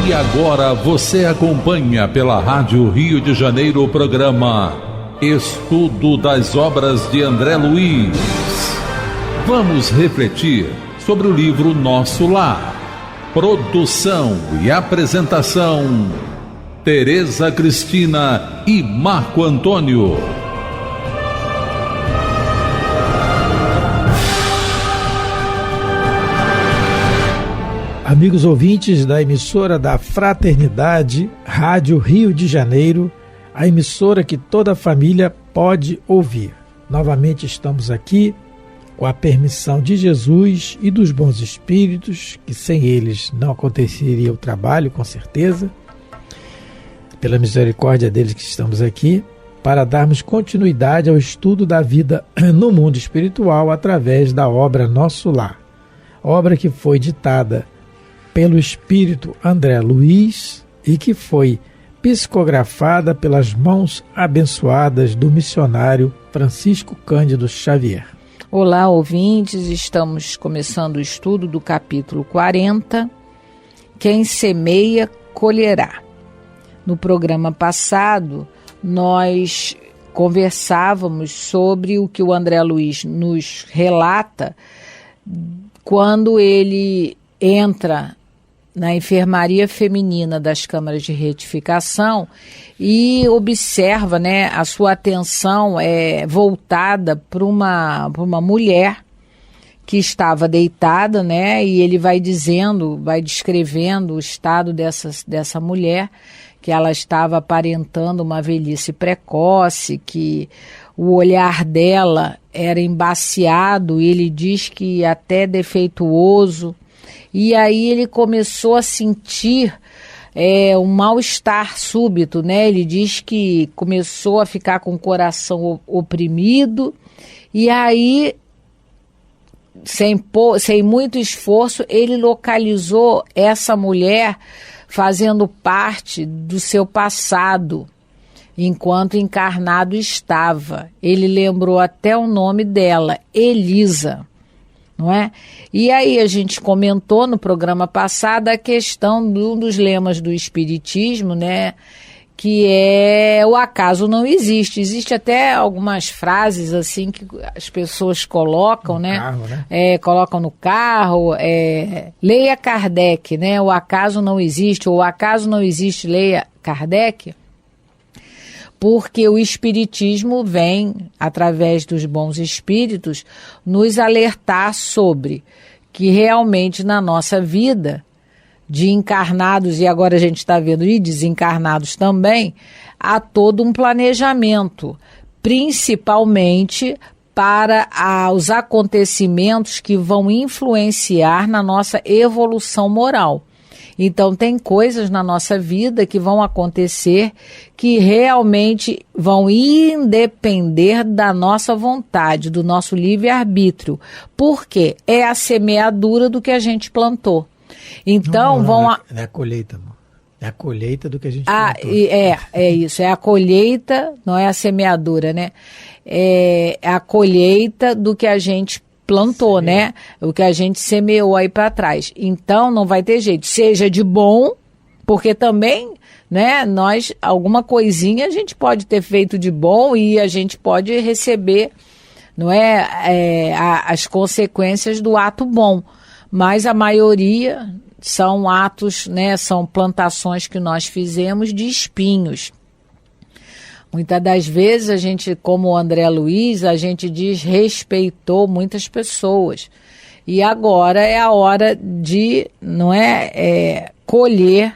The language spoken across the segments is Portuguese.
E agora você acompanha pela Rádio Rio de Janeiro o programa Estudo das Obras de André Luiz. Vamos refletir sobre o livro Nosso Lar. Produção e apresentação, Tereza Cristina e Marco Antônio. Amigos ouvintes da emissora da Fraternidade, Rádio Rio de Janeiro, a emissora que toda a família pode ouvir. Novamente estamos aqui com a permissão de Jesus e dos bons espíritos, que sem eles não aconteceria o trabalho, com certeza. Pela misericórdia deles que estamos aqui, para darmos continuidade ao estudo da vida no mundo espiritual através da obra Nosso Lar. Obra que foi ditada pelo espírito André Luiz e que foi psicografada pelas mãos abençoadas do missionário Francisco Cândido Xavier. Olá, ouvintes, estamos começando o estudo do capítulo 40, Quem semeia, colherá. No programa passado, nós conversávamos sobre o que o André Luiz nos relata quando ele entra na enfermaria feminina das câmaras de retificação e observa, né, a sua atenção voltada para uma mulher que estava deitada, né, e ele vai descrevendo o estado dessa mulher, que ela estava aparentando uma velhice precoce, que o olhar dela era embaciado, e ele diz que até defeituoso. E aí ele começou a sentir um mal-estar súbito, né? Ele diz que começou a ficar com o coração oprimido, e aí, sem muito esforço, ele localizou essa mulher fazendo parte do seu passado, enquanto encarnado estava. Ele lembrou até o nome dela, Elisa. Não é? E aí a gente comentou no programa passado a questão de um dos lemas do Espiritismo, né, que é o acaso não existe. Existe até algumas frases assim que as pessoas colocam, no carro, né? Colocam no carro, leia Kardec, né? O acaso não existe, ou o acaso não existe, leia Kardec. Porque o Espiritismo vem, através dos bons espíritos, nos alertar sobre que realmente na nossa vida, de encarnados, e agora a gente está vendo e desencarnados também, há todo um planejamento, principalmente para os acontecimentos que vão influenciar na nossa evolução moral. Então, tem coisas na nossa vida que vão acontecer que realmente vão independer da nossa vontade, do nosso livre-arbítrio. Por quê? É a semeadura do que a gente plantou. Então, não é a colheita, amor. É a colheita do que a gente plantou. É isso. É a colheita, não é a semeadura, né? É a colheita do que a gente plantou, né? O que a gente semeou aí para trás. Então, não vai ter jeito. Seja de bom, porque também, né, alguma coisinha a gente pode ter feito de bom e a gente pode receber, não as consequências do ato bom. Mas a maioria são atos, né, são plantações que nós fizemos de espinhos. Muitas das vezes a gente, como o André Luiz, a gente desrespeitou muitas pessoas. E agora é a hora de, colher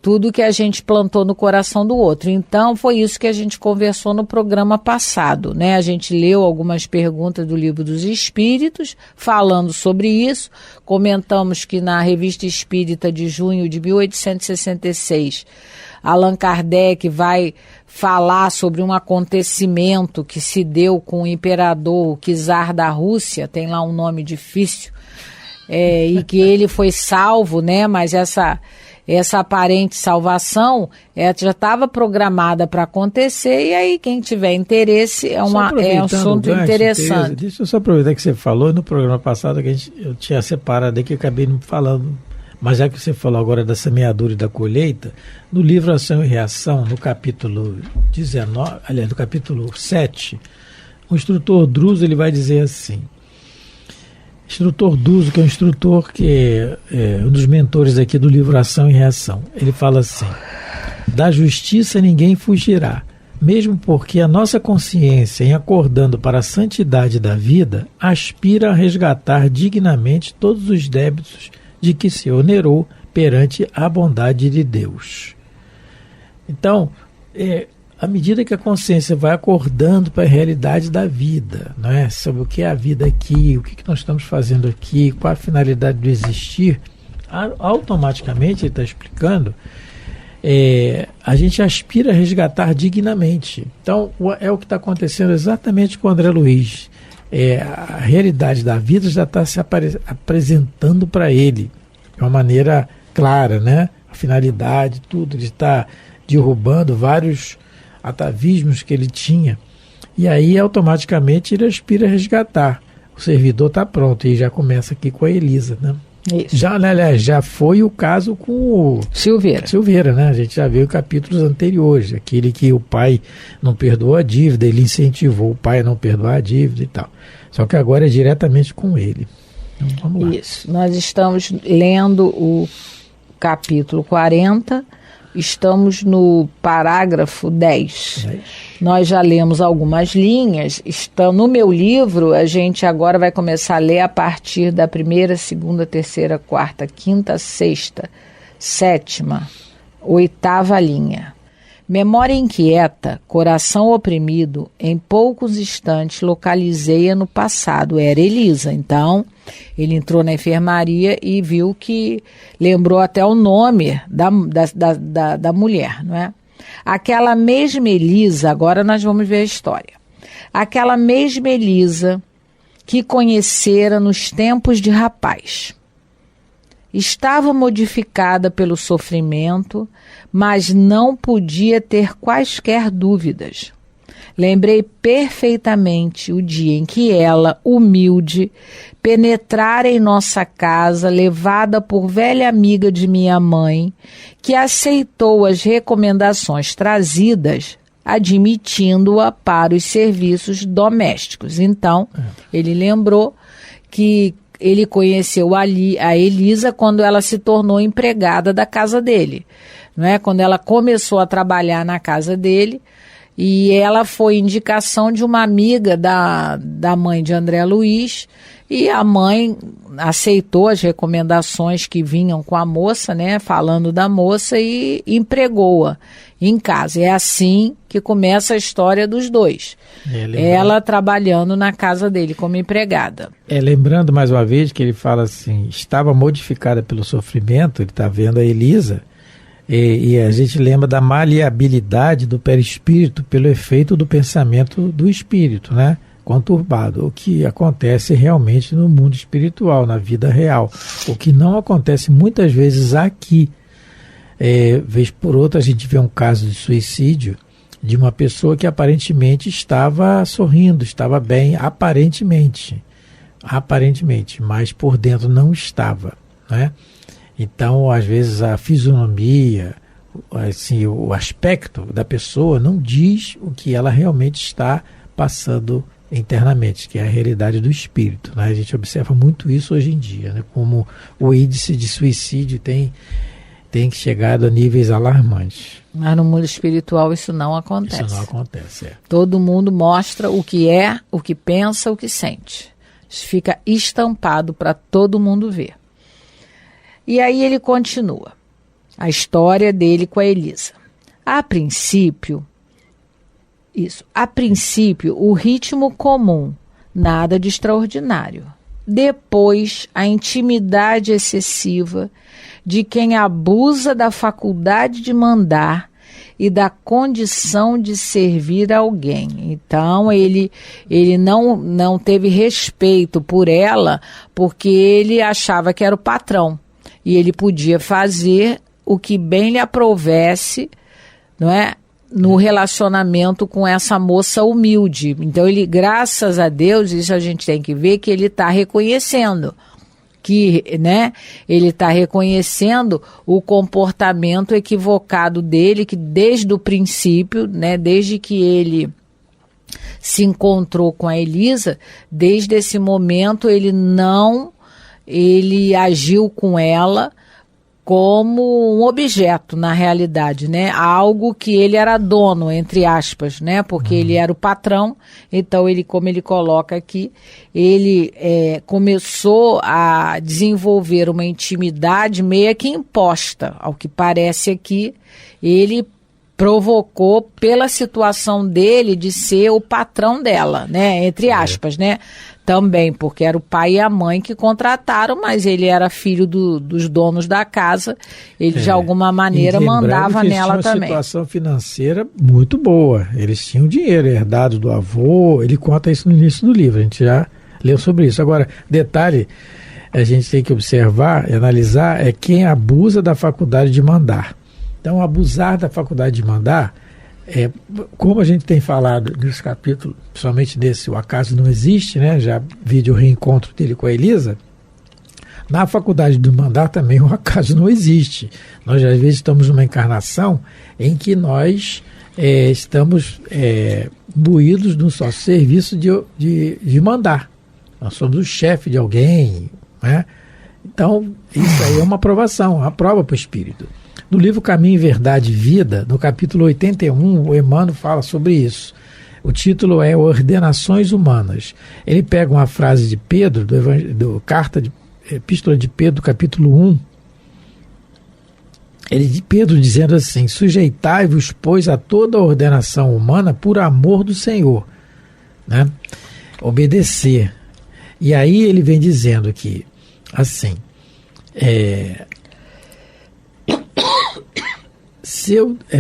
tudo que a gente plantou no coração do outro. Então, foi isso que a gente conversou no programa passado, né? A gente leu algumas perguntas do Livro dos Espíritos, falando sobre isso. Comentamos que na Revista Espírita de junho de 1866, Allan Kardec vai falar sobre um acontecimento que se deu com o imperador, o czar da Rússia, tem lá um nome difícil, e que ele foi salvo, né? Mas essa aparente salvação já estava programada para acontecer, e aí quem tiver interesse é um assunto interessante. Deixa eu só aproveitar que você falou no programa passado, que eu tinha separado aqui, acabei não falando, Mas já que você falou agora da semeadura e da colheita, no livro Ação e Reação, no capítulo 19, aliás, no capítulo 7, o instrutor Druso ele vai dizer assim, instrutor Druso, que é um instrutor que é um dos mentores aqui do livro Ação e Reação, ele fala assim, da justiça ninguém fugirá, mesmo porque a nossa consciência, em acordando para a santidade da vida, aspira a resgatar dignamente todos os débitos de que se onerou perante a bondade de Deus. Então, à medida que a consciência vai acordando para a realidade da vida, não é? Sobre o que é a vida aqui, o que nós estamos fazendo aqui, qual a finalidade do existir, automaticamente, ele está explicando, a gente aspira a resgatar dignamente. Então, é o que está acontecendo exatamente com o André Luiz. A realidade da vida já está se apresentando para ele de uma maneira clara, né? A finalidade, tudo. Ele está derrubando vários atavismos que ele tinha. E aí, automaticamente, ele aspira a resgatar. O servidor está pronto. E já começa aqui com a Elisa, né? Isso. Já foi o caso com o Silveira, né? A gente já viu capítulos anteriores, aquele que o pai não perdoou a dívida, ele incentivou o pai a não perdoar a dívida e tal. Só que agora é diretamente com ele. Então, vamos lá. Isso. Nós estamos lendo o capítulo 40, estamos no parágrafo 10. Nós já lemos algumas linhas. No meu livro, a gente agora vai começar a ler a partir da 1ª, 2ª, 3ª, 4ª, 5ª, 6ª, 7ª, 8ª linha. Memória inquieta, coração oprimido, em poucos instantes localizei-a no passado. Era Elisa. Então, ele entrou na enfermaria e viu que lembrou até o nome da mulher, não é? Aquela mesma Elisa, agora nós vamos ver a história. Aquela mesma Elisa que conhecera nos tempos de rapaz. Estava modificada pelo sofrimento, mas não podia ter quaisquer dúvidas. Lembrei perfeitamente o dia em que ela, humilde, penetrara em nossa casa, levada por velha amiga de minha mãe, que aceitou as recomendações trazidas, admitindo-a para os serviços domésticos. Então, ele lembrou que ele conheceu a Elisa quando ela se tornou empregada da casa dele, não é? Quando ela começou a trabalhar na casa dele, e ela foi indicação de uma amiga da mãe de André Luiz, e a mãe aceitou as recomendações que vinham com a moça, né, falando da moça, e empregou-a em casa. É assim que começa a história dos dois. Ela trabalhando na casa dele como empregada. Lembrando mais uma vez que ele fala assim, estava modificada pelo sofrimento, ele está vendo a Elisa, e a gente lembra da maleabilidade do perispírito pelo efeito do pensamento do espírito, né? Conturbado, o que acontece realmente no mundo espiritual, na vida real, o que não acontece muitas vezes aqui. Vez por outra a gente vê um caso de suicídio de uma pessoa que aparentemente estava sorrindo, estava bem, aparentemente, mas por dentro não estava, né? Então, às vezes, a fisionomia, assim, o aspecto da pessoa não diz o que ela realmente está passando internamente, que é a realidade do espírito, né? A gente observa muito isso hoje em dia, né? Como o índice de suicídio tem chegado a níveis alarmantes. Mas no mundo espiritual isso não acontece. Isso não acontece, Todo mundo mostra o que é, o que pensa, o que sente. Isso fica estampado para todo mundo ver. E aí ele continua a história dele com a Elisa. A princípio, o ritmo comum, nada de extraordinário. Depois, a intimidade excessiva de quem abusa da faculdade de mandar e da condição de servir alguém. Então, ele não teve respeito por ela porque ele achava que era o patrão. E ele podia fazer o que bem lhe aprovesse, não é? No relacionamento com essa moça humilde. Então, ele, graças a Deus, isso a gente tem que ver, que ele está reconhecendo que, né, ele está reconhecendo o comportamento equivocado dele, que desde o princípio, né, desde que ele se encontrou com a Elisa, desde esse momento ele agiu com ela como um objeto, na realidade, né? Algo que ele era dono, entre aspas, né? Porque ele era o patrão, então ele, como ele coloca aqui, ele começou a desenvolver uma intimidade meio que imposta, ao que parece aqui, ele provocou pela situação dele de ser o patrão dela, né? Entre aspas, né? Também, porque era o pai e a mãe que contrataram, mas ele era filho dos donos da casa, ele de alguma maneira mandava nela também. Uma situação financeira muito boa, eles tinham dinheiro herdado do avô, ele conta isso no início do livro, a gente já leu sobre isso. Agora, detalhe, a gente tem que observar e analisar é quem abusa da faculdade de mandar. Então, abusar da faculdade de mandar, como a gente tem falado nesse capítulo, principalmente nesse O Acaso Não Existe, né? Já vi o reencontro dele com a Elisa, na faculdade de mandar também o acaso não existe. Nós, às vezes, estamos numa encarnação em que nós estamos imbuídos no só serviço de mandar. Nós somos o chefe de alguém, né? Então, isso aí é uma aprovação, uma prova para o espírito. No livro Caminho, Verdade e Vida, no capítulo 81, o Emmanuel fala sobre isso. O título é Ordenações Humanas. Ele pega uma frase de Pedro, Epístola de Pedro, capítulo 1. Pedro dizendo assim: sujeitai-vos, pois, a toda a ordenação humana por amor do Senhor. Né? Obedecer. E aí ele vem dizendo que, assim,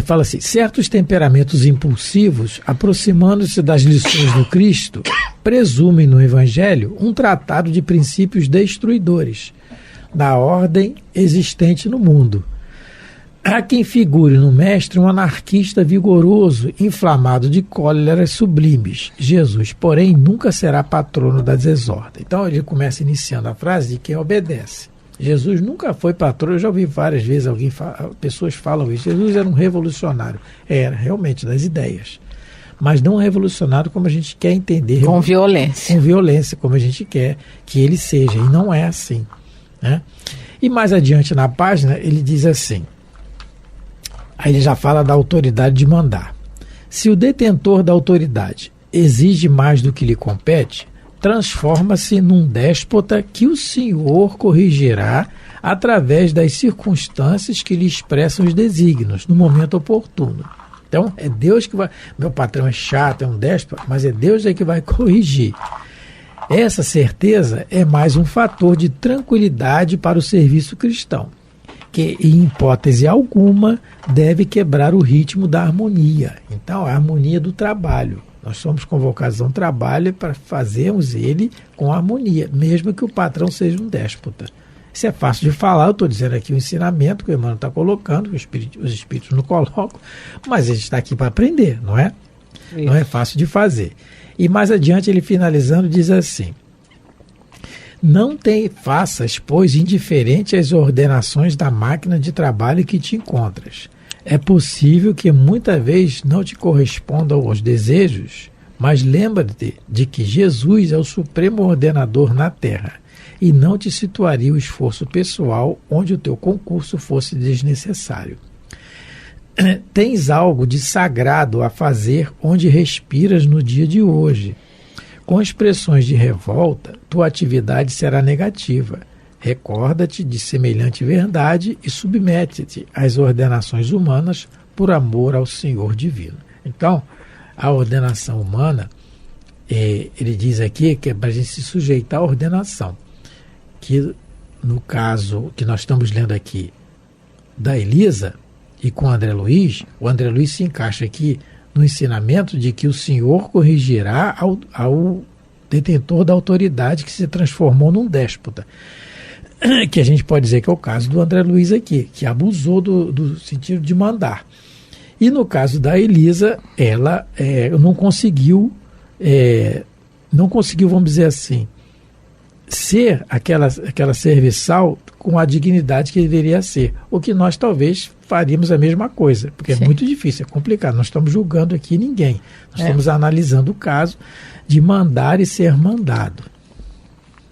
fala assim: certos temperamentos impulsivos, aproximando-se das lições do Cristo, presumem no Evangelho um tratado de princípios destruidores da ordem existente no mundo. Há quem figure no mestre um anarquista vigoroso, inflamado de cóleras sublimes. Jesus, porém, nunca será patrono da desordem. Então ele começa iniciando a frase de quem obedece. Jesus nunca foi patrão. Eu já ouvi várias vezes pessoas falam isso. Jesus era um revolucionário. Era, realmente, das ideias. Mas não um revolucionário como a gente quer entender. Com violência. Com violência, como a gente quer que ele seja. E não é assim. Né? E mais adiante na página, ele diz assim. Aí ele já fala da autoridade de mandar. Se o detentor da autoridade exige mais do que lhe compete, transforma-se num déspota que o Senhor corrigirá através das circunstâncias que lhe expressam os desígnios, no momento oportuno. Então, é Deus que vai... Meu patrão é chato, é um déspota, mas é Deus que vai corrigir. Essa certeza é mais um fator de tranquilidade para o serviço cristão, que, em hipótese alguma, deve quebrar o ritmo da harmonia. Então, a harmonia do trabalho. Nós somos convocados a um trabalho para fazermos ele com harmonia, mesmo que o patrão seja um déspota. Isso é fácil de falar, eu estou dizendo aqui o ensinamento que o Emmanuel está colocando, os espíritos não colocam, mas a gente está aqui para aprender, não é? Isso. Não é fácil de fazer. E mais adiante, ele finalizando, diz assim: faças, pois, indiferente às ordenações da máquina de trabalho que te encontras. É possível que muitas vezes não te correspondam aos desejos, mas lembra-te de que Jesus é o supremo ordenador na terra e não te situaria o esforço pessoal onde o teu concurso fosse desnecessário. Tens algo de sagrado a fazer onde respiras no dia de hoje. Com expressões de revolta, tua atividade será negativa. Recorda-te de semelhante verdade e submete-te às ordenações humanas por amor ao Senhor divino. Então, a ordenação humana, ele diz aqui que é para a gente se sujeitar à ordenação. Que no caso que nós estamos lendo aqui da Elisa e com o André Luiz se encaixa aqui no ensinamento de que o Senhor corrigirá ao detentor da autoridade que se transformou num déspota. Que a gente pode dizer que é o caso do André Luiz aqui, que abusou do sentido de mandar. E no caso da Elisa, ela não conseguiu, vamos dizer assim, ser aquela serviçal com a dignidade que deveria ser. O que nós talvez faríamos a mesma coisa, porque Sim. é muito difícil, é complicado. Não estamos julgando aqui ninguém. Nós estamos analisando o caso de mandar e ser mandado.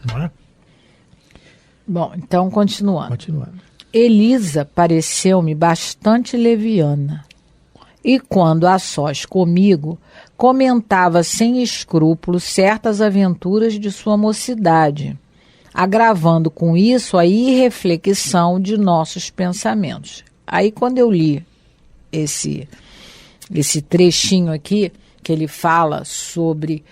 Não é? Bom, então continuando. Elisa pareceu-me bastante leviana. E quando a sós comigo, comentava sem escrúpulos certas aventuras de sua mocidade, agravando com isso a irreflexão de nossos pensamentos. Aí quando eu li esse trechinho aqui, que ele fala sobre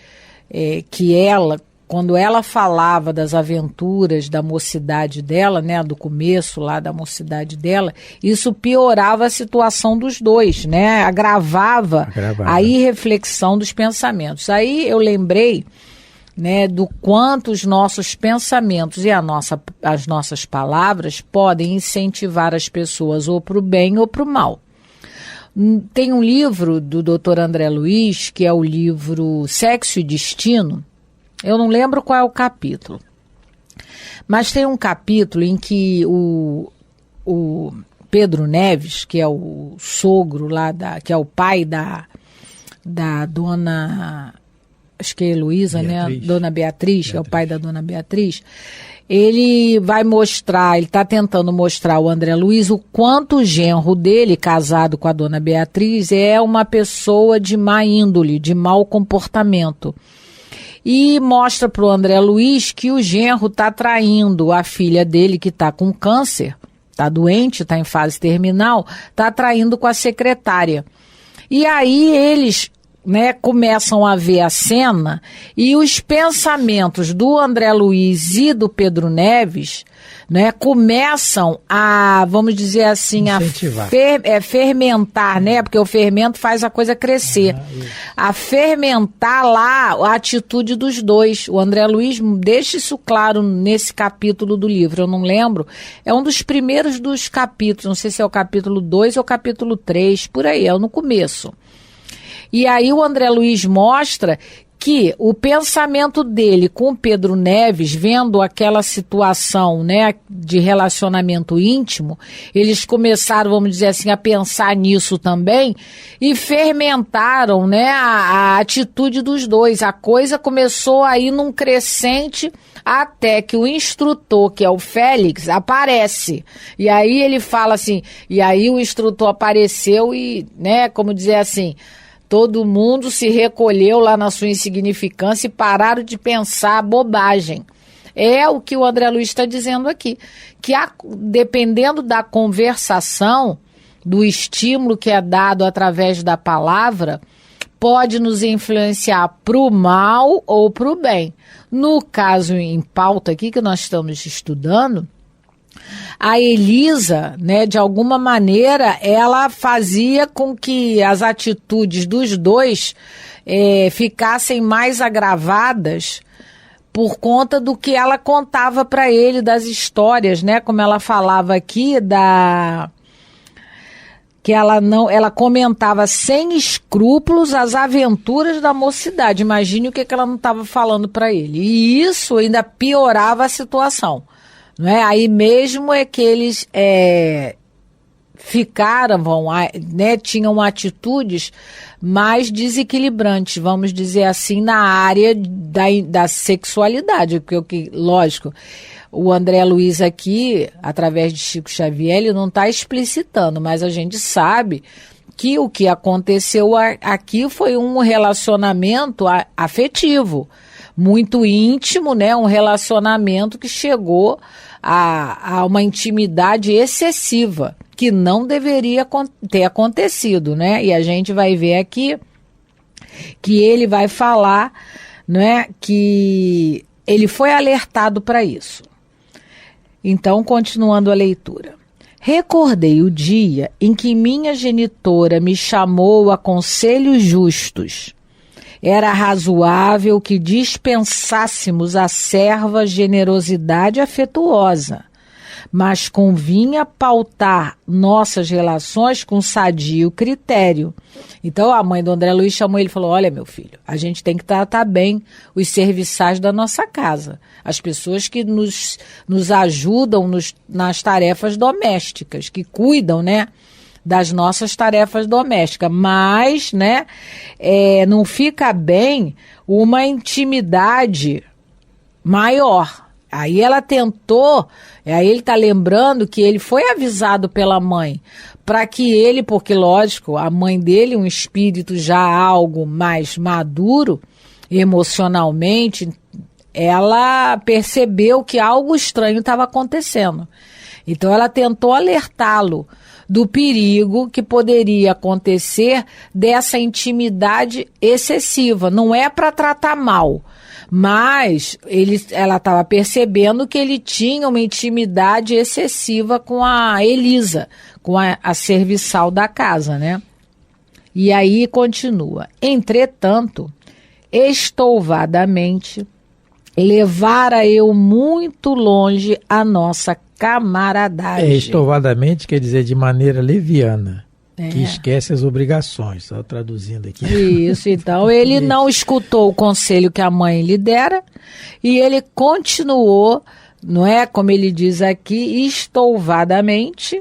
que ela, quando ela falava das aventuras da mocidade dela, né, do começo lá da mocidade dela, isso piorava a situação dos dois, né, agravava. A irreflexão dos pensamentos. Aí eu lembrei, né, do quanto os nossos pensamentos e as nossas palavras podem incentivar as pessoas ou para o bem ou para o mal. Tem um livro do Dr. André Luiz, que é o livro Sexo e Destino. Eu não lembro qual é o capítulo, mas tem um capítulo em que o Pedro Neves, que é o sogro lá, que é o pai da dona, acho que é Heloísa, né? Dona Beatriz, que é o pai da dona Beatriz, ele vai mostrar, ele está tentando mostrar ao André Luiz o quanto o genro dele, casado com a dona Beatriz, é uma pessoa de má índole, de mau comportamento. E mostra para o André Luiz que o genro está traindo a filha dele, que está com câncer, está doente, está em fase terminal, está traindo com a secretária. E aí eles, né, começam a ver a cena e os pensamentos do André Luiz e do Pedro Neves, né, começam a, vamos dizer assim, incentivar. A fermentar, né, porque o fermento faz a coisa crescer, a fermentar lá a atitude dos dois. O André Luiz deixa isso claro nesse capítulo do livro, eu não lembro, é um dos primeiros dos capítulos, não sei se é o capítulo 2 ou o capítulo 3, por aí, é no começo. E aí o André Luiz mostra que o pensamento dele com o Pedro Neves, vendo aquela situação, né, de relacionamento íntimo, eles começaram, vamos dizer assim, a pensar nisso também e fermentaram, né, a atitude dos dois. A coisa começou a ir num crescente até que o instrutor, que é o Félix, aparece. E aí ele fala assim, e aí o instrutor apareceu e, né, como dizer assim, todo mundo se recolheu lá na sua insignificância e pararam de pensar bobagem. É o que o André Luiz está dizendo aqui, que dependendo da conversação, do estímulo que é dado através da palavra, pode nos influenciar para o mal ou para o bem. No caso em pauta aqui que nós estamos estudando, a Elisa, né, de alguma maneira, ela fazia com que as atitudes dos dois ficassem mais agravadas por conta do que ela contava para ele, das histórias, né, como ela falava aqui, que ela comentava sem escrúpulos as aventuras da mocidade. Imagine o que ela não estava falando para ele. E isso ainda piorava a situação. Não é? Aí mesmo é que eles né, tinham atitudes mais desequilibrantes, vamos dizer assim, na área da sexualidade, porque, lógico, o André Luiz aqui, através de Chico Xavier, ele não está explicitando, mas a gente sabe que o que aconteceu aqui foi um relacionamento afetivo, muito íntimo, né? Um relacionamento que chegou a uma intimidade excessiva, que não deveria ter acontecido, né? E a gente vai ver aqui que ele vai falar, né, que ele foi alertado para isso. Então, continuando a leitura. Recordei o dia em que minha genitora me chamou a conselhos justos. Era razoável que dispensássemos à serva generosidade afetuosa, mas convinha pautar nossas relações com sadio critério. Então a mãe do André Luiz chamou ele e falou: olha, meu filho, a gente tem que tratar bem os serviçais da nossa casa, as pessoas que nos ajudam nas tarefas domésticas, que cuidam, né, das nossas tarefas domésticas, mas, né, não fica bem uma intimidade maior. Aí ela tentou, aí ele está lembrando que ele foi avisado pela mãe, para que ele, porque lógico, a mãe dele, um espírito já algo mais maduro emocionalmente, ela percebeu que algo estranho estava acontecendo. Então ela tentou alertá-lo do perigo que poderia acontecer dessa intimidade excessiva. Não é para tratar mal, mas ela estava percebendo que ele tinha uma intimidade excessiva com a Elisa, com a serviçal da casa, né? E aí continua. Entretanto, estouvadamente, levara eu muito longe a nossa camaradagem. Estouvadamente quer dizer de maneira leviana, que esquece as obrigações. Estou traduzindo aqui. Isso, então ele não escutou o conselho que a mãe lhe dera e ele continuou, não é, como ele diz aqui, estouvadamente,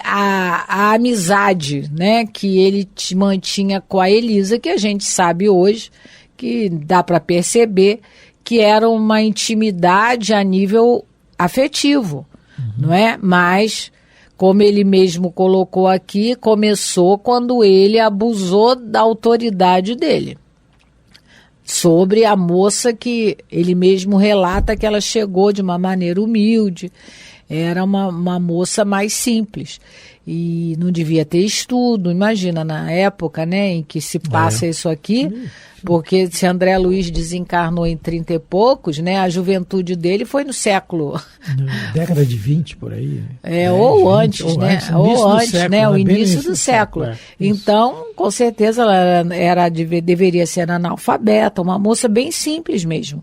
a amizade, né, que ele mantinha com a Elisa, que a gente sabe hoje, que dá para perceber que era uma intimidade a nível afetivo, não é? Mas, como ele mesmo colocou aqui, começou quando ele abusou da autoridade dele. Sobre a moça que ele mesmo relata que ela chegou de uma maneira humilde, era uma moça mais simples e não devia ter estudo. Imagina, na época, né, em que se passa isso aqui, porque se André Luiz desencarnou em 30 e poucos, né, a juventude dele foi no século... Década de 20, por aí. Ou antes, né? Ou antes, né? O início do século. Então, com certeza, ela deveria ser analfabeta, uma moça bem simples mesmo.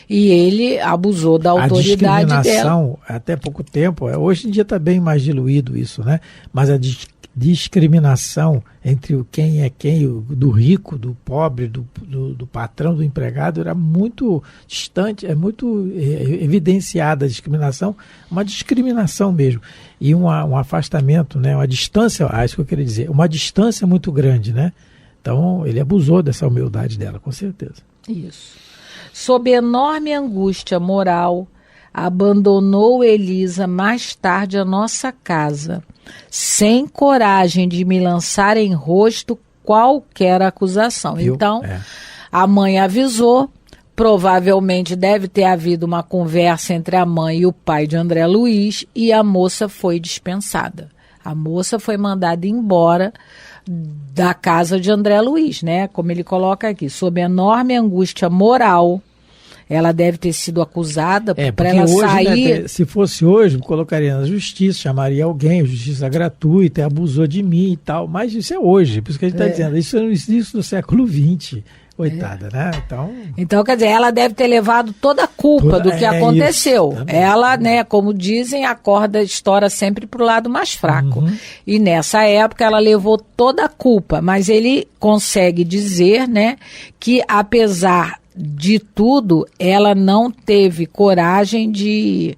E ele abusou da autoridade dela. A discriminação, até pouco tempo, hoje em dia está bem mais diluído isso, né? Mas a discriminação entre quem é quem, do rico, do pobre, do patrão, do empregado, era muito distante, é muito evidenciada a discriminação, uma discriminação mesmo. E um afastamento, né? Uma distância, isso que eu queria dizer, uma distância muito grande, né? Então, ele abusou dessa humildade dela, com certeza. Isso. Sob enorme angústia moral, abandonou Elisa mais tarde a nossa casa, sem coragem de me lançar em rosto qualquer acusação. Viu? Então, a mãe avisou, provavelmente deve ter havido uma conversa entre a mãe e o pai de André Luiz, e a moça foi dispensada. A moça foi mandada embora da casa de André Luiz, né? Como ele coloca aqui, sob enorme angústia moral. Ela deve ter sido acusada para ela hoje, sair... Né, se fosse hoje, colocaria na justiça, chamaria alguém, justiça gratuita, abusou de mim e tal. Mas isso é hoje, por isso que a gente está dizendo. Isso é no início do século XX, coitada, né? Então, quer dizer, ela deve ter levado toda a culpa do que aconteceu. Isso, ela, né, como dizem, a corda estoura sempre para o lado mais fraco. E nessa época ela levou toda a culpa, mas ele consegue dizer, né, que apesar de tudo, ela não teve coragem de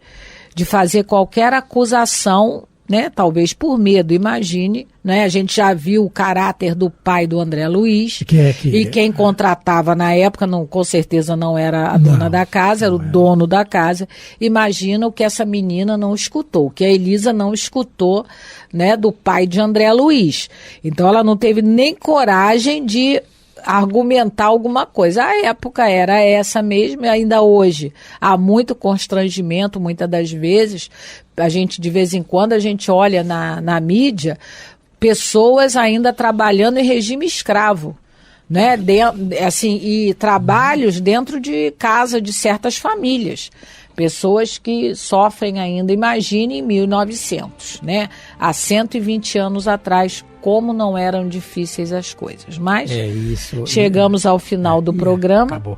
fazer qualquer acusação, né? Talvez por medo, imagine, né? A gente já viu o caráter do pai do André Luiz, e quem contratava na época, com certeza não era a dona da casa, era o dono da casa. Imagina o que essa menina não escutou, o que a Elisa não escutou, né, do pai de André Luiz. Então ela não teve nem coragem de argumentar alguma coisa. A época era essa mesmo, e ainda hoje há muito constrangimento, muitas das vezes, de vez em quando a gente olha na mídia, pessoas ainda trabalhando em regime escravo, né? E trabalhos dentro de casa de certas famílias. Pessoas que sofrem ainda, imagine em 1900, né? Há 120 anos atrás, como não eram difíceis as coisas. Mas chegamos ao final do programa. Acabou.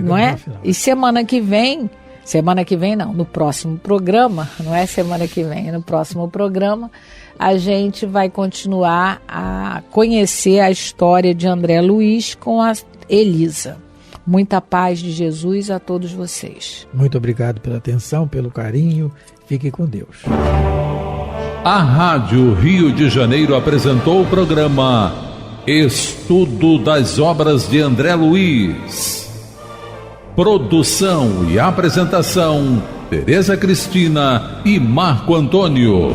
Não é? E semana que vem Semana que vem não, no próximo programa, não é semana que vem, no próximo programa, a gente vai continuar a conhecer a história de André Luiz com a Elisa. Muita paz de Jesus a todos vocês. Muito obrigado pela atenção, pelo carinho. Fique com Deus. A Rádio Rio de Janeiro apresentou o programa Estudo das Obras de André Luiz. Produção e apresentação, Tereza Cristina e Marco Antônio.